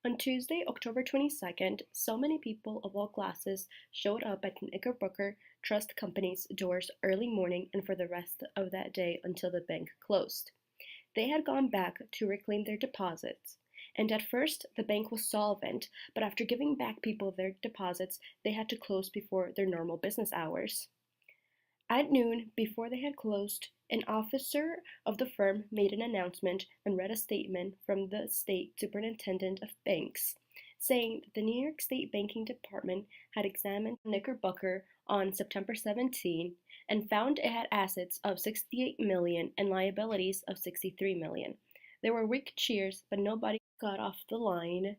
On Tuesday, October 22nd, so many people of all classes showed up at Knickerbocker Trust Company's doors early morning and for the rest of that day until the bank closed. They had gone back to reclaim their deposits. And at first, the bank was solvent, but after giving back people their deposits, they had to close before their normal business hours. At noon, before they had closed, an officer of the firm made an announcement and read a statement from the State Superintendent of Banks, saying that the New York State Banking Department had examined Knickerbocker on September 17 and found it had assets of $68 million and liabilities of $63 million. There were weak cheers, but nobody got off the line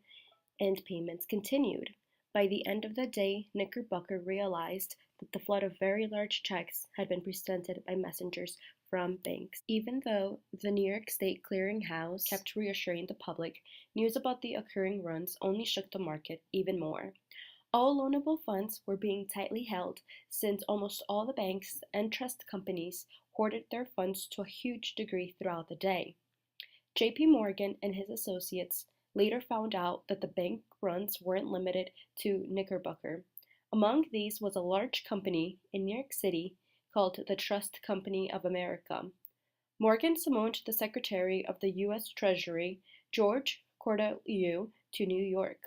and payments continued. By the end of the day, Knickerbocker realized that the flood of very large checks had been presented by messengers from banks. Even though the New York State Clearinghouse kept reassuring the public, news about the occurring runs only shook the market even more. All loanable funds were being tightly held since almost all the banks and trust companies hoarded their funds to a huge degree throughout the day. J.P. Morgan and his associates later found out that the bank runs weren't limited to Knickerbocker. Among these was a large company in New York City called the Trust Company of America. Morgan summoned the Secretary of the U.S. Treasury, George Cortelyou, to New York.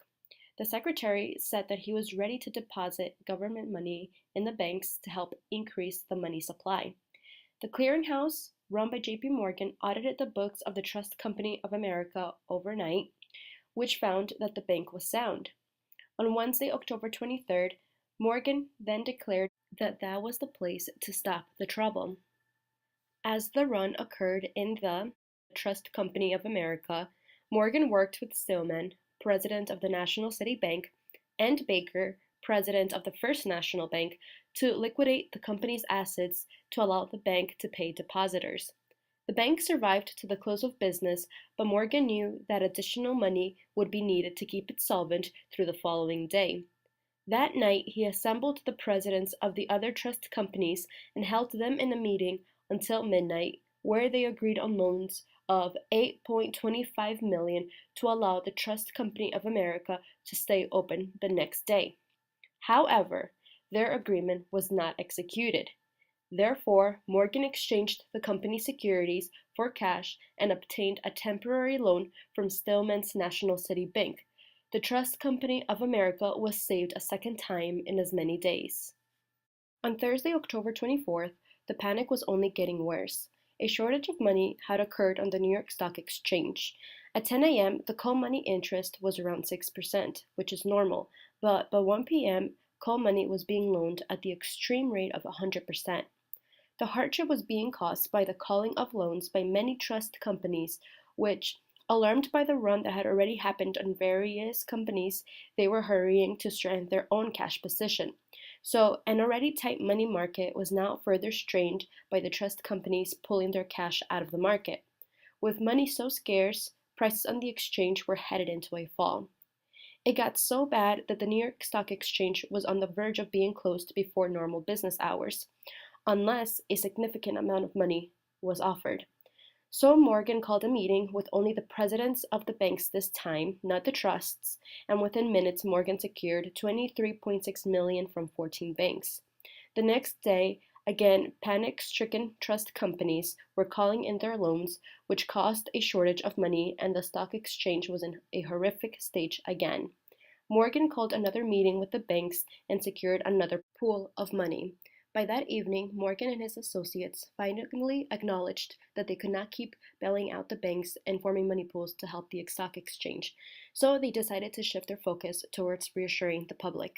The Secretary said that he was ready to deposit government money in the banks to help increase the money supply. The clearinghouse, run by J.P. Morgan, audited the books of the Trust Company of America overnight, which found that the bank was sound. On Wednesday, October 23rd, Morgan then declared that that was the place to stop the trouble. As the run occurred in the Trust Company of America, Morgan worked with Stillman, president of the National City Bank, and Baker, president of the First National Bank, to liquidate the company's assets to allow the bank to pay depositors. The bank survived to the close of business, but Morgan knew that additional money would be needed to keep it solvent through the following day. That night, he assembled the presidents of the other trust companies and held them in a meeting until midnight, where they agreed on loans of $8.25 million to allow the Trust Company of America to stay open the next day. However, their agreement was not executed. Therefore, Morgan exchanged the company's securities for cash and obtained a temporary loan from Stillman's National City Bank. The Trust Company of America was saved a second time in as many days. On Thursday, October 24th, the panic was only getting worse. A shortage of money had occurred on the New York Stock Exchange. At 10 a.m., the call money interest was around 6%, which is normal, but by 1 p.m., call money was being loaned at the extreme rate of 100%. The hardship was being caused by the calling of loans by many trust companies, which, alarmed by the run that had already happened on various companies, they were hurrying to strengthen their own cash position. So, an already tight money market was now further strained by the trust companies pulling their cash out of the market. With money so scarce, prices on the exchange were headed into a fall. It got so bad that the New York Stock Exchange was on the verge of being closed before normal business hours, unless a significant amount of money was offered. So Morgan called a meeting with only the presidents of the banks this time, not the trusts, and within minutes Morgan secured $23.6 million from 14 banks. The next day, again, panic-stricken trust companies were calling in their loans, which caused a shortage of money, and the stock exchange was in a horrific stage again. Morgan called another meeting with the banks and secured another pool of money. By that evening, Morgan and his associates finally acknowledged that they could not keep bailing out the banks and forming money pools to help the stock exchange, so they decided to shift their focus towards reassuring the public.